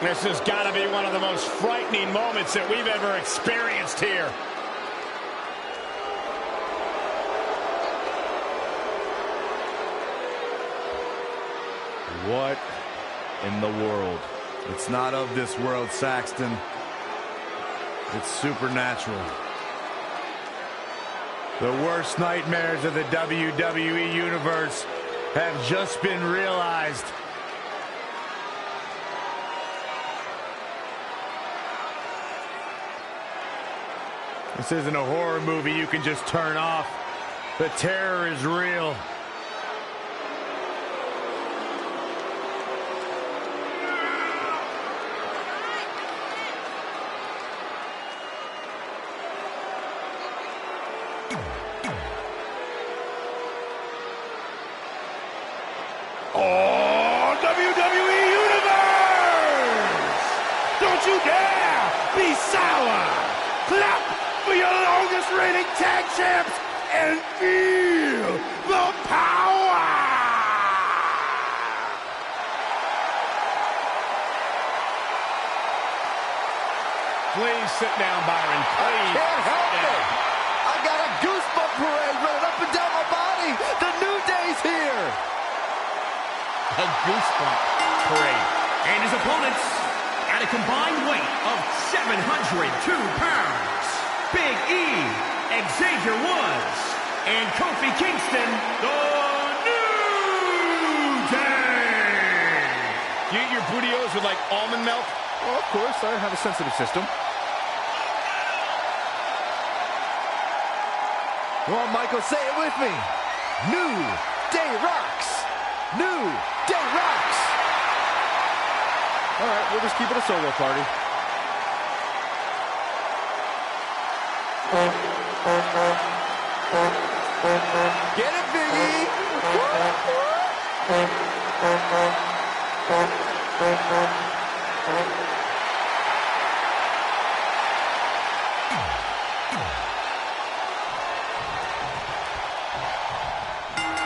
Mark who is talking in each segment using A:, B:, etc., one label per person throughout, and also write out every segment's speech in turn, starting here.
A: This has got to be one of the most frightening moments that we've ever experienced here.
B: What in the world? It's not of this world, Saxton. It's supernatural. The worst nightmares of the WWE Universe have just been realized. This isn't a horror movie you can just turn off. The terror is real.
C: Oh, WWE Universe! Don't you dare be sour! Clap for your longest reigning tag champs and feel the power!
A: Please sit down, Byron. Please.
D: I can't help it. I got a goosebump parade running up and down my body. The New Day's here.
A: A goosebump parade.
E: And his opponents, at a combined weight of 702 pounds, Big E, Xavier Woods, and Kofi Kingston, the New Day.
A: You eat your bootios with like almond milk?
D: Well, of course, I have a sensitive system. Come on, Michael, say it with me. New Day rocks. New Day rocks. All right, we'll just keep it a solo party. Get it, Biggie.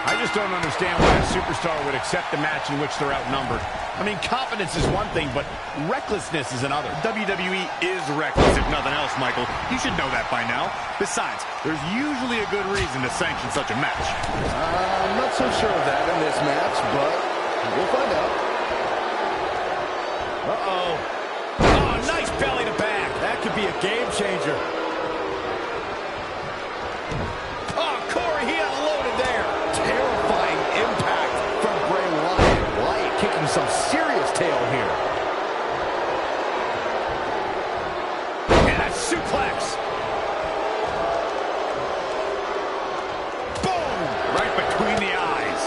A: I just don't understand why a superstar would accept a match in which they're outnumbered. I mean, confidence is one thing, but recklessness is another.
B: WWE is reckless, if nothing else, Michael. You should know that by now. Besides, there's usually a good reason to sanction such a match.
D: I'm not so sure of that in this match, but we'll find out.
A: Uh-oh. Oh, nice belly to back. That could be a game changer. Oh, Corey, he unloaded there.
D: Terrifying impact from Bray Wyatt. Wyatt kicking some serious tail here.
A: And a suplex. Boom! Right between the eyes.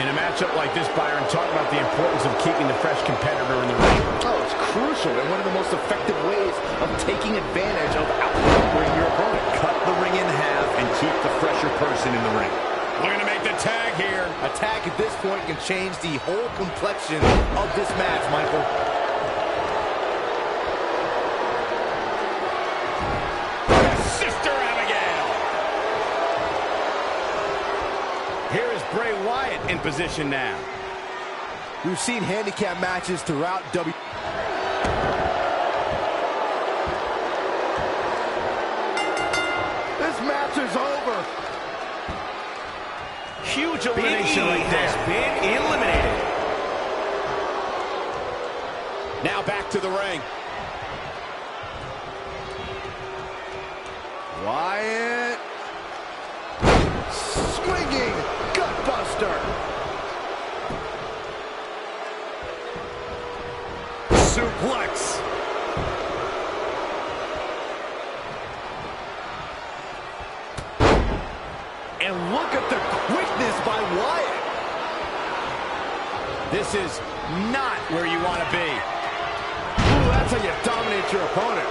A: In a matchup like this, Byron, talk about the importance of keeping the fresh competitor in the ring.
D: Oh, it's crucial and one of the most effective ways of taking advantage of outnumbering your opponent.
B: Cut the ring in half and keep the fresher person in the ring.
A: Looking to make the tag here.
D: A tag at this point can change the whole complexion of this match, Michael.
A: Sister Abigail. Here is Bray Wyatt in position now.
D: We've seen handicap matches throughout WWE. This match is over.
A: Huge
E: Big E
A: elimination right
E: has
A: there.
E: been eliminated.
A: Now back to the ring.
D: Wyatt. Swinging gutbuster.
B: Suplex.
D: And look at the quickness by Wyatt.
A: This is not where you want to be.
D: Ooh, that's how you dominate your opponent.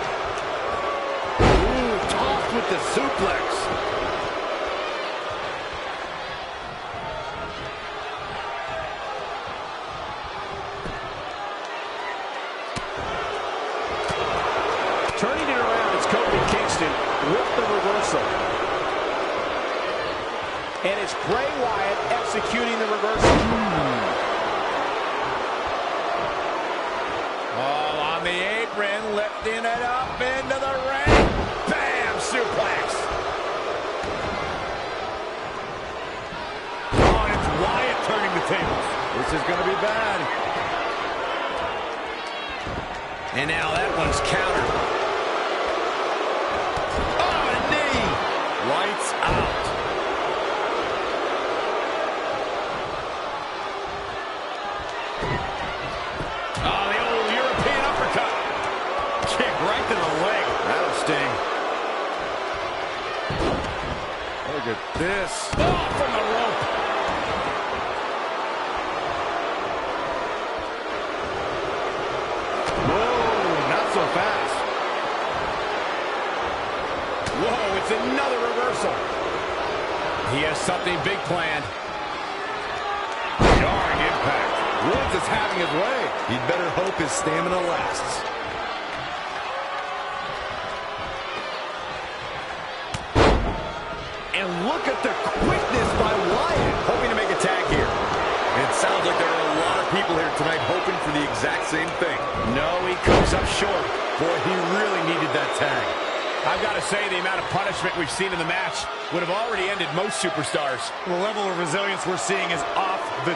D: Ooh, tossed with the suplex.
A: Turning it around, it's Kofi Kingston with the reversal. And it's Bray Wyatt executing the reversal. Oh, veteran lifting it up into the ring. Bam! Suplex.
B: Oh, and it's Wyatt turning the tables.
A: This is going to be bad. And now that one's countered. Oh, a knee.
B: Lights out.
A: Oh, the old European uppercut.
B: Kick right to the leg.
A: That'll sting.
B: Look at this.
A: Oh, from the rope.
B: Whoa, not so fast.
A: Whoa, it's another reversal. He has something big planned.
B: Jarring impact.
D: Woods is having his way. He'd better hope his stamina lasts.
A: And look at the quickness by Wyatt. Hoping to make a tag here.
B: It sounds like there are a lot of people here tonight hoping for the exact same thing.
A: No, he comes up short. Boy, he really needed that tag. I've got to say, the amount of punishment we've seen in the match would have already ended most superstars.
B: The level of resilience we're seeing is off the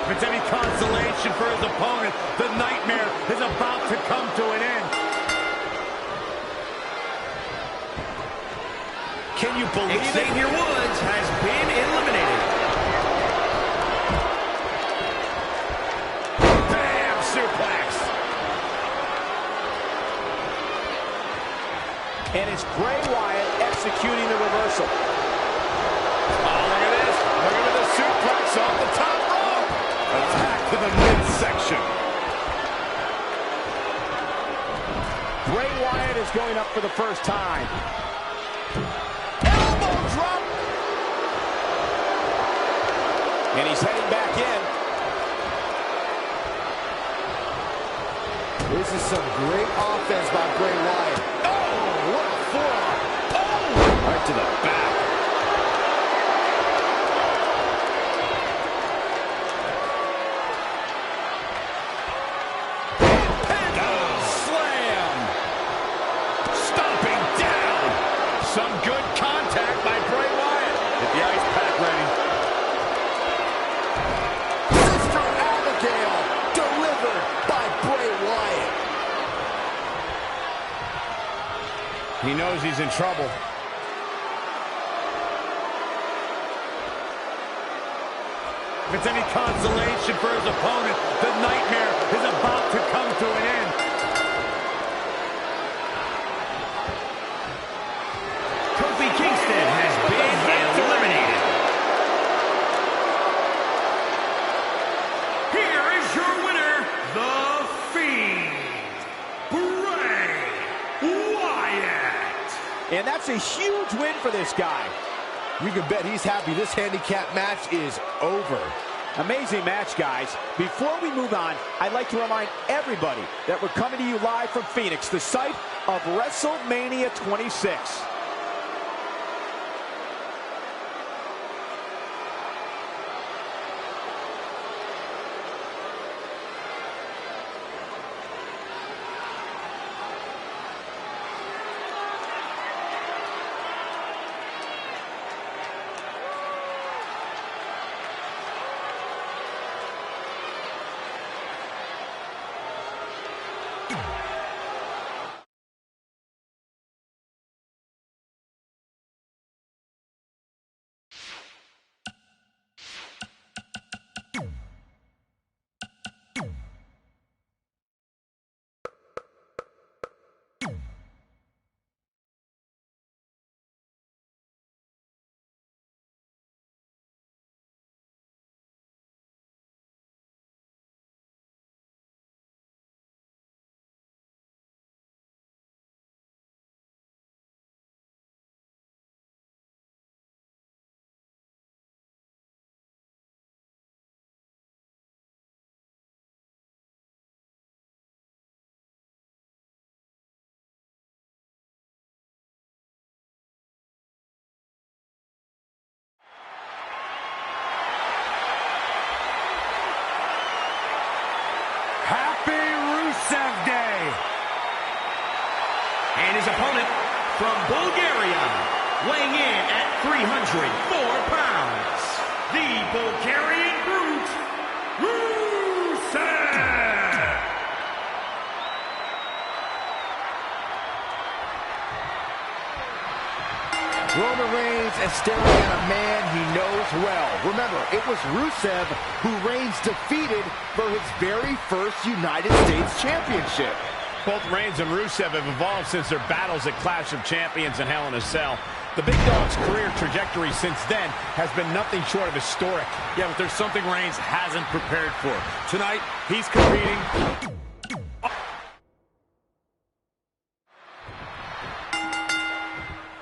B: If it's any consolation for his opponent, the nightmare is about to come to an end.
A: Can you believe it?
E: Xavier Woods has been eliminated.
A: Bam! Suplex. And it's Bray Wyatt executing the reversal. Oh, look at this. Look at the suplex off the top rope.
B: Attack to the midsection.
A: Bray Wyatt is going up for the first time. Elbow drop. And he's heading back in.
D: This is some great offense by Bray Wyatt.
A: Oh, what a forearm. Oh, right to the back. Slam. Stomping down. Some good contact by Bray Wyatt.
B: Get the ice pack ready.
D: Sister Abigail, delivered by Bray Wyatt.
A: He knows he's in trouble.
B: If it's any consolation for his opponent, the nightmare is about to come to an end.
E: Kofi Kingston has been eliminated. Here is your winner, The Fiend, Bray Wyatt.
A: And that's a huge win for this guy.
D: You can bet he's happy this handicap match is over.
A: Amazing match, guys. Before we move on, I'd like to remind everybody that we're coming to you live from Phoenix, the site of WrestleMania 26.
E: his opponent from Bulgaria, weighing in at 304 pounds, the Bulgarian Brute, Rusev!
D: Roman Reigns is staring at a man he knows well. Remember, it was Rusev who Reigns defeated for his very first United States Championship.
A: Both Reigns and Rusev have evolved since their battles at Clash of Champions and Hell in a Cell. The Big Dog's career trajectory since then has been nothing short of historic.
B: Yeah, but there's something Reigns hasn't prepared for. Tonight, he's competing.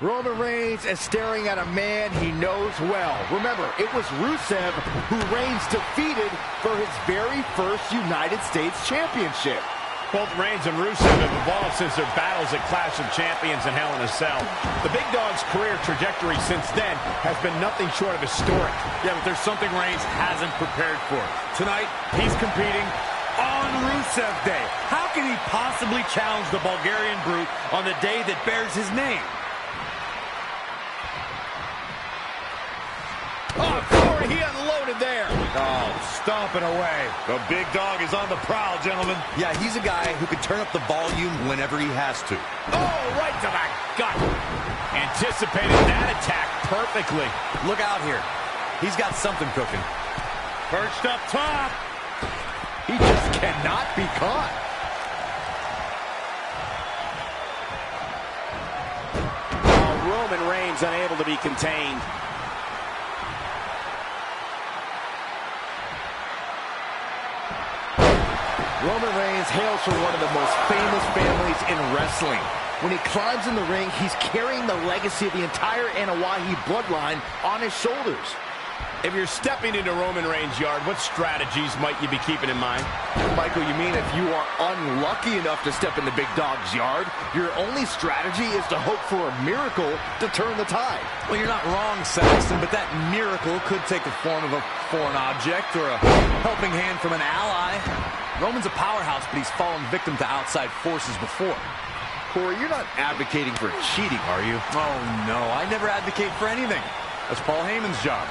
D: Roman Reigns is staring at a man he knows well. Remember, it was Rusev who Reigns defeated for his very first United States Championship.
A: Both Reigns and Rusev have evolved since their battles at Clash of Champions and Hell in a Cell. The Big Dog's career trajectory since then has been nothing short of historic.
B: Yeah, but there's something Reigns hasn't prepared for. Tonight, he's competing on Rusev Day. How can he possibly challenge the Bulgarian Brute on the day that bears his name?
A: Oh, Corey, he unloaded there.
B: Oh, stomping away. The big dog is on the prowl, gentlemen.
F: Yeah, he's a guy who can turn up the volume whenever he has to.
A: Oh, right to the gut. Anticipated that attack perfectly.
F: Look out here. He's got something cooking.
B: Perched up top.
D: He just cannot be caught.
A: Roman Reigns unable to be contained.
D: Roman Reigns hails from one of the most famous families in wrestling. When he climbs in the ring, he's carrying the legacy of the entire Anoa'i bloodline on his shoulders.
A: If you're stepping into Roman Reigns' yard, what strategies might you be keeping in mind?
D: Michael, you mean if you are unlucky enough to step in the Big Dog's yard, your only strategy is to hope for a miracle to turn the tide?
F: Well, you're not wrong, Saxton, but that miracle could take the form of a foreign object or a helping hand from an ally. Roman's a powerhouse, but he's fallen victim to outside forces before.
D: Corey, you're not advocating for cheating, are you?
F: Oh, no, I never advocate for anything. That's Paul Heyman's job.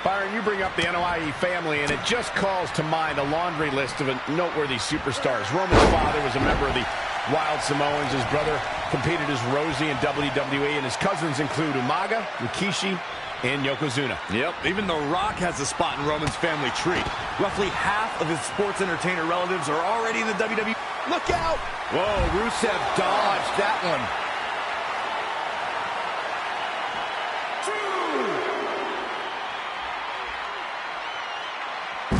A: Byron, you bring up the Anoa'i family, and it just calls to mind a laundry list of noteworthy superstars. Roman's father was a member of the Wild Samoans. His brother competed as Rosie in WWE, and his cousins include Umaga, Rikishi, and Yokozuna.
B: Yep, even The Rock has a spot in Roman's family tree.
F: Roughly half of his sports entertainer relatives are already in the WWE.
D: Look out! Whoa, Rusev dodged that one.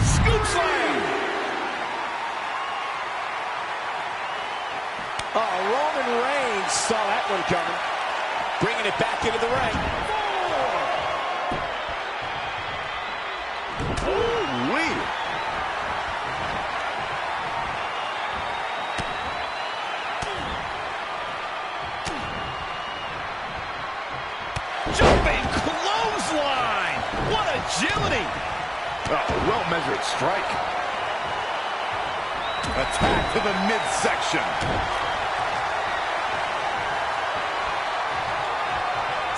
A: Scoop slam! Oh, Roman Reigns saw that one coming. Bringing it back into the ring.
D: Ooh-wee.
A: Jumping clothesline! What agility!
D: Oh, well-measured strike.
B: Attack to the midsection.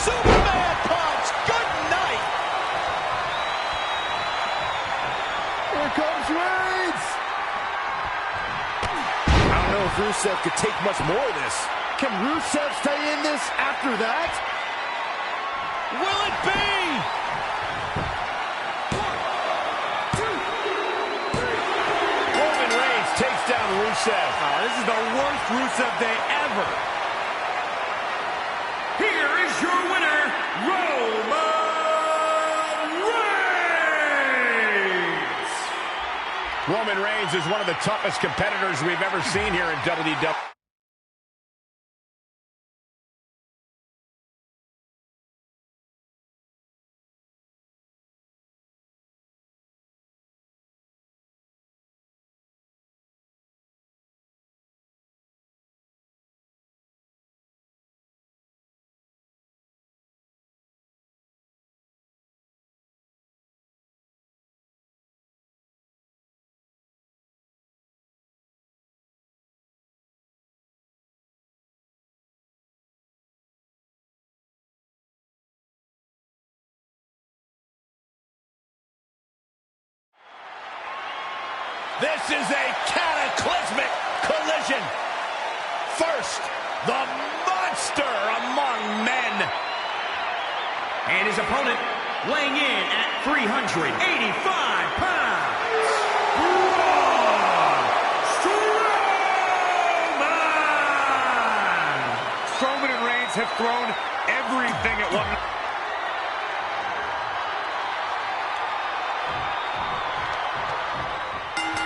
A: Superman punch! Good night!
D: Here comes Reigns! I don't know if Rusev could take much more of this. Can Rusev stay in this after that?
A: Will it be? Roman Reigns takes down Rusev.
B: Oh, this is the worst Rusev day ever.
E: Here is your winner, Roman Reigns!
A: Roman Reigns is one of the toughest competitors we've ever seen here in WWE. This is a cataclysmic collision. First, the monster among men.
E: And his opponent, weighing in at 385 pounds, Braun Strowman!
B: Strowman and Reigns have thrown everything at one.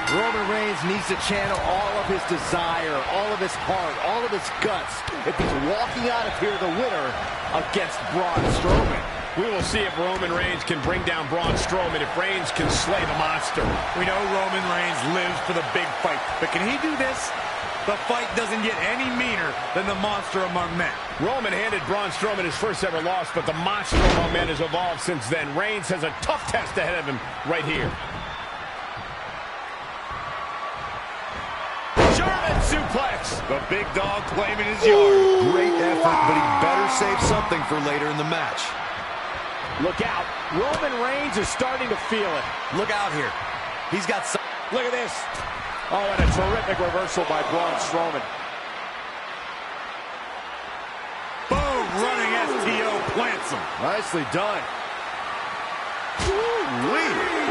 D: Roman Reigns needs to channel all of his desire, all of his heart, all of his guts if he's walking out of here the winner against Braun Strowman.
A: We will see if Roman Reigns can bring down Braun Strowman, if Reigns can slay the monster.
B: We know Roman Reigns lives for the big fight, but can he do this? The fight doesn't get any meaner than the monster among men.
A: Roman handed Braun Strowman his first ever loss, but the monster among men has evolved since then. Reigns has a tough test ahead of him right here. German suplex.
B: The big dog claiming his yard.
G: Great effort, but he better save something for later in the match.
A: Look out. Roman Reigns is starting to feel it.
F: Look out here. He's got some...
A: Look at this. Oh, and a terrific reversal by Braun Strowman.
B: Boom, running STO plants him.
D: Nicely done.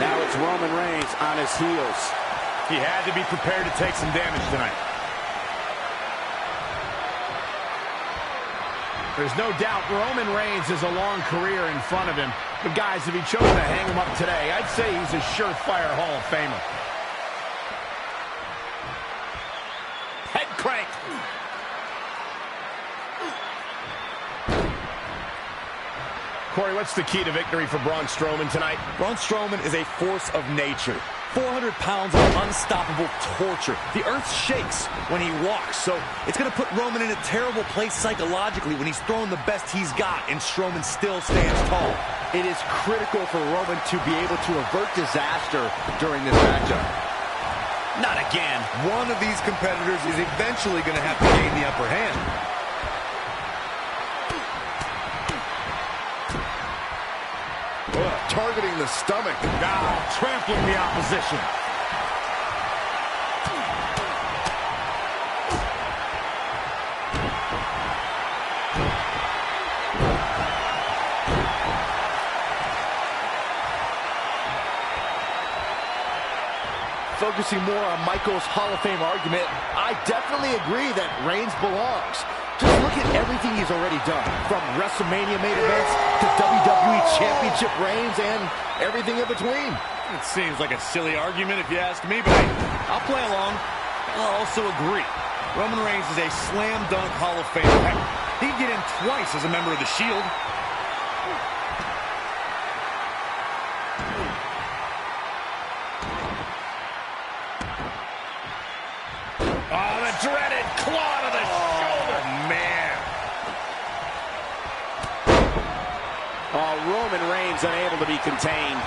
A: Now it's Roman Reigns on his heels.
B: He had to be prepared to take some damage tonight.
A: There's no doubt Roman Reigns has a long career in front of him. But guys, if he chose to hang him up today, I'd say he's a surefire Hall of Famer. Head crank. Corey, what's the key to victory for Braun Strowman tonight?
F: Braun Strowman is a force of nature. 400 pounds of unstoppable torture. The earth shakes when he walks, so it's going to put Roman in a terrible place psychologically when he's throwing the best he's got, and Strowman still stands tall.
D: It is critical for Roman to be able to avert disaster during this matchup.
A: Not again.
G: One of these competitors is eventually going to have to gain the upper hand. Targeting the stomach.
B: Trampling the opposition.
D: Focusing more on Michael's Hall of Fame argument, I definitely agree that Reigns belongs. Just look at everything he's already done, from WrestleMania main events to WWE Championship reigns and everything in between.
B: It seems like a silly argument if you ask me, but hey, I'll play along. I'll also agree. Roman Reigns is a slam dunk Hall of Famer. Heck, he'd get in twice as a member of the Shield.
A: Oh, the dreaded claw to the shoulder.
B: Man.
A: Oh, Roman Reigns unable to be contained.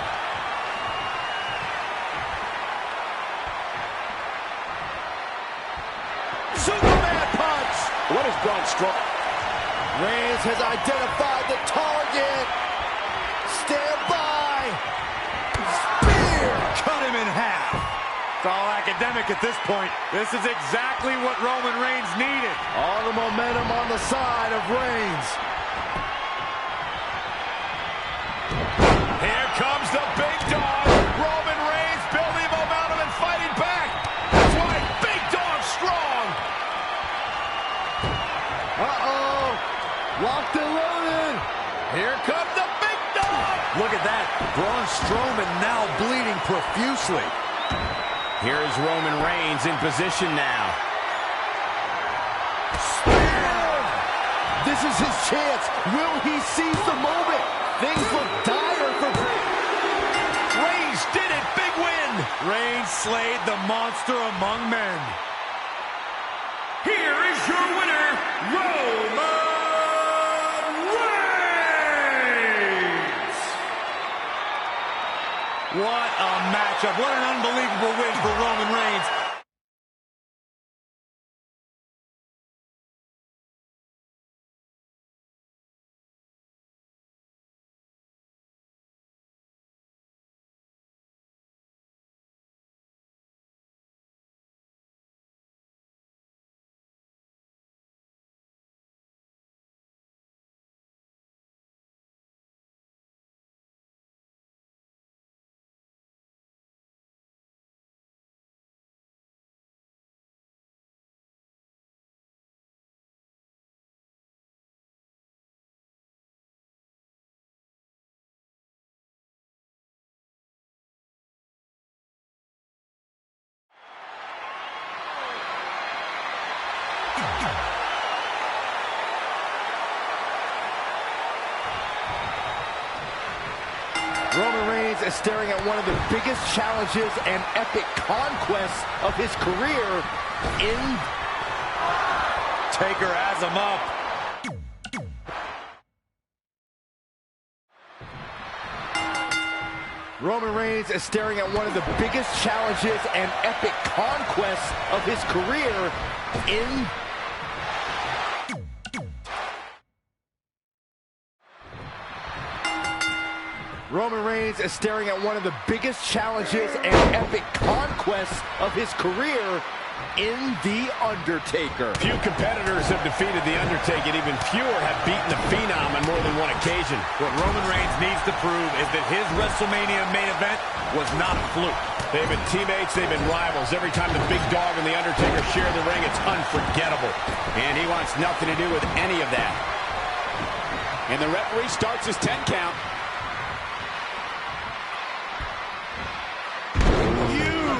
A: Superman punch! What is Braun Strowman?
D: Reigns has identified the target. Stand by. Spear.
B: Cut him in half. It's all academic at this point. This is exactly what Roman Reigns needed.
D: All the momentum on the side of Reigns.
A: Here comes the big dog. Roman Reigns building momentum and fighting back. That's why Big Dog strong.
D: Uh-oh. Locked and loaded.
A: Here comes the big dog.
F: Look at that. Braun Strowman now bleeding profusely.
A: Here's Roman Reigns in position now.
D: This is his chance. Will he seize the moment? Things look dire for
A: Reigns did it. Big win.
B: Reigns slayed the monster among men.
E: Here is your winner, Roman Reigns!
B: What a matchup. What an unbelievable win for Roman Reigns.
D: is staring at one of the biggest challenges and epic conquests of his career in...
F: Taker has him up.
D: Roman Reigns is staring at one of the biggest challenges and epic conquests of his career in... Roman Reigns is staring at one of the biggest challenges and epic conquests of his career in The Undertaker.
A: Few competitors have defeated The Undertaker, even fewer have beaten the Phenom on more than one occasion.
B: What Roman Reigns needs to prove is that his WrestleMania main event was not a fluke.
A: They've been teammates, they've been rivals. Every time the Big Dog and The Undertaker share the ring, it's unforgettable. And he wants nothing to do with any of that. And the referee starts his 10 count.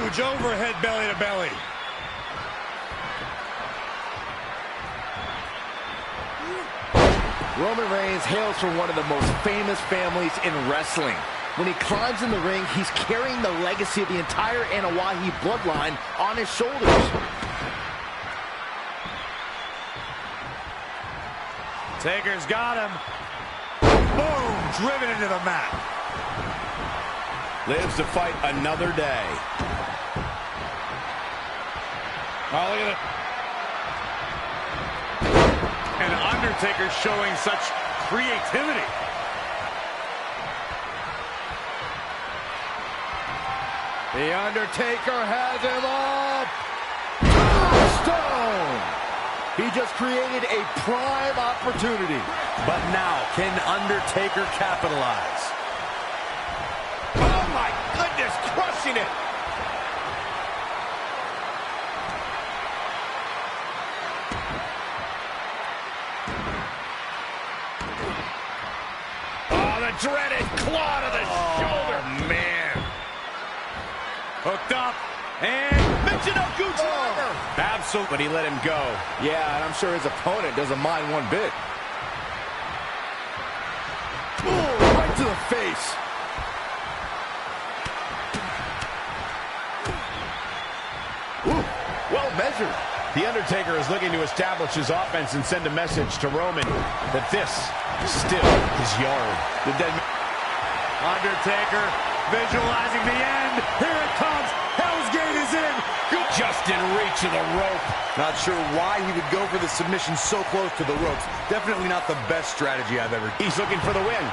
B: Huge overhead belly to belly.
D: Roman Reigns hails from one of the most famous families in wrestling. When he climbs in the ring, he's carrying the legacy of the entire Anoa'i bloodline on his shoulders.
B: Taker's got him. Boom! Driven into the mat.
A: Lives to fight another day.
B: Oh, look at it. And Undertaker showing such creativity.
D: The Undertaker has him up. Tombstone. He just created a prime opportunity.
F: But now, can Undertaker capitalize?
A: Oh my goodness, crushing it. Dreaded claw to the shoulder. Man.
B: Hooked up. And
A: Michinoku driver. Absolutely. But he let him go.
D: Yeah, and I'm sure his opponent doesn't mind one bit. Ooh, right to the face. Ooh, well measured.
A: The Undertaker is looking to establish his offense and send a message to Roman that this is still his yard.
B: The dead Undertaker visualizing the end. Here it comes. Hell's Gate is in.
A: Just in reach of the rope.
F: Not sure why he would go for the submission so close to the ropes. Definitely not the best strategy I've ever.
A: He's looking for the win.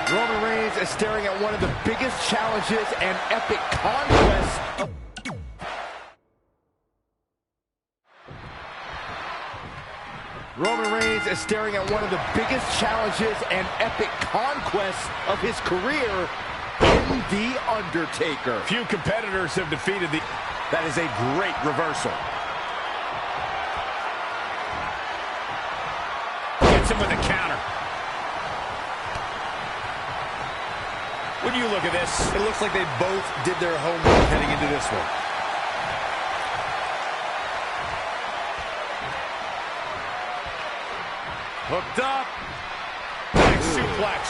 D: Roman Reigns is staring at one of the biggest challenges and epic conquests of... Roman Reigns is staring at one of the biggest challenges and epic conquests of his career in The Undertaker.
A: Few competitors have defeated the...
F: That is a great reversal.
A: Gets him with a counter. When you look at this,
F: It looks like they both did their homework heading into this one.
B: Hooked up.
A: big suplex.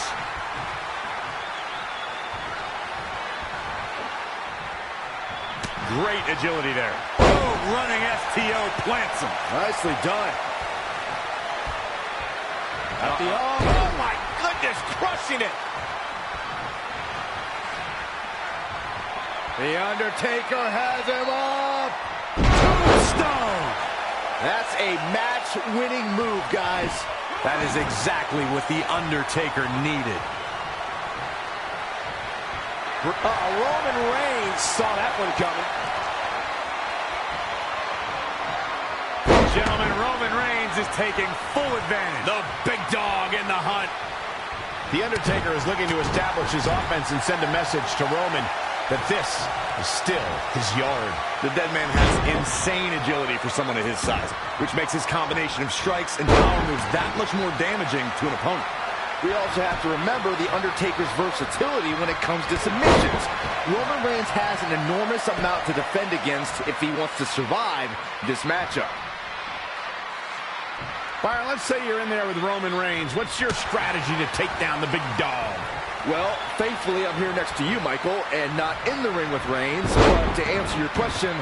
B: Great agility there. Oh, running STO plants him.
D: Nicely done.
A: At the arm. Oh my goodness, crushing it.
D: The Undertaker has him up.
B: Tombstone.
D: That's a match-winning move, guys.
F: That is exactly what The Undertaker needed.
A: Roman Reigns saw that one coming.
B: Gentlemen, Roman Reigns is taking full advantage. The big dog in the hunt.
A: The Undertaker is looking to establish his offense and send a message to Roman that this is still his yard.
F: The dead man has insane agility for someone of his size, which makes his combination of strikes and power moves that much more damaging to an opponent.
D: We also have to remember The Undertaker's versatility when it comes to submissions. Roman Reigns has an enormous amount to defend against if he wants to survive this matchup.
A: Byron, let's say you're in there with Roman Reigns. What's your strategy to take down the big dog?
D: Well, thankfully, I'm here next to you, Michael, and not in the ring with Reigns. But to answer your question,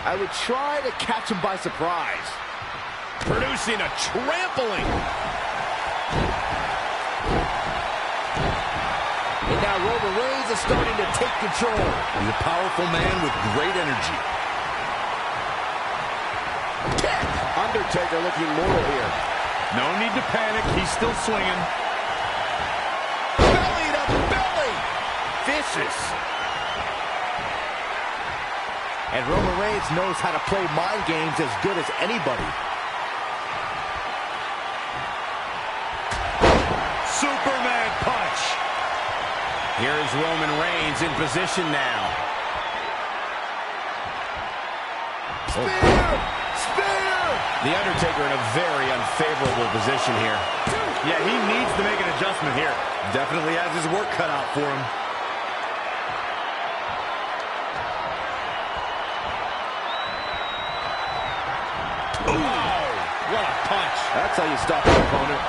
D: I would try to catch him by surprise.
A: Producing a trampling.
D: And now Roman Reigns is starting to take control.
F: He's a powerful man with great energy.
A: Undertaker looking mortal here.
B: No need to panic. He's still swinging.
D: Belly to belly. Vicious. And Roman Reigns knows how to play mind games as good as anybody.
B: Superman punch.
A: Here's Roman Reigns in position now.
D: Spear! Spear!
A: The Undertaker in a very unfavorable position here.
B: Yeah, he needs to make an adjustment here.
F: Definitely has his work cut out for him.
A: Oh, what a punch.
D: That's how you stop an opponent.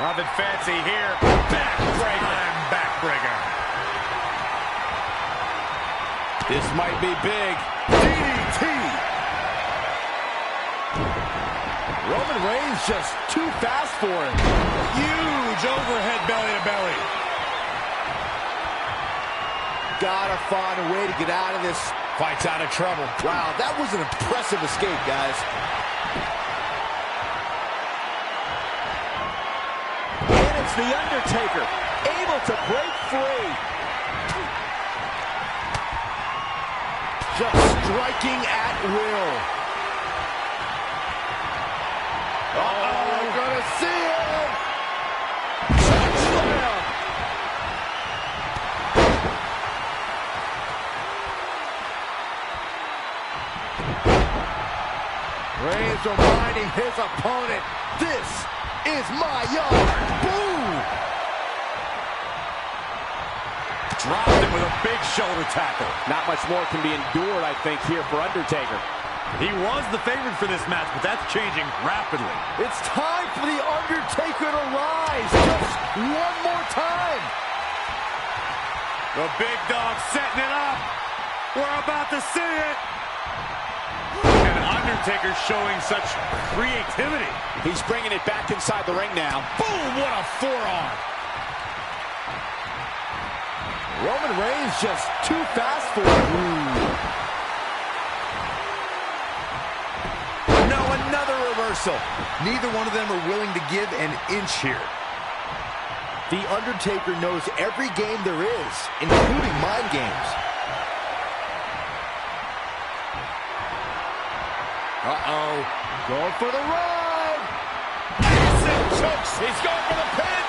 B: Nothing fancy here. Backbreaker. Backbreaker.
A: This might be big.
B: DDT.
D: Roman Reigns just too fast for him.
B: Huge overhead belly to belly.
D: Gotta find a way to get out of this.
A: Fight's out of trouble.
D: Wow, that was an impressive escape, guys. And it's The Undertaker, able to break free. Just striking at will. Uh-oh, we're gonna see it. Slam. Reigns reminding his opponent, this is my yard. Boom!
B: Dropped him with a big shoulder tackle.
A: Not much more can be endured, I think, here for Undertaker.
B: He was the favorite for this match, but that's changing rapidly.
D: It's time for The Undertaker to rise. Just one more time.
B: The big dog setting it up. We're about to see it. And Undertaker showing such creativity.
A: He's bringing it back inside the ring now. Boom, what a forearm.
D: Roman Reigns just too fast for him.
F: No, another reversal. Neither one of them are willing to give an inch here.
D: The Undertaker knows every game there is, including mind games. Uh-oh. Going for the ride.
A: Massive chokes. He's going for the pin.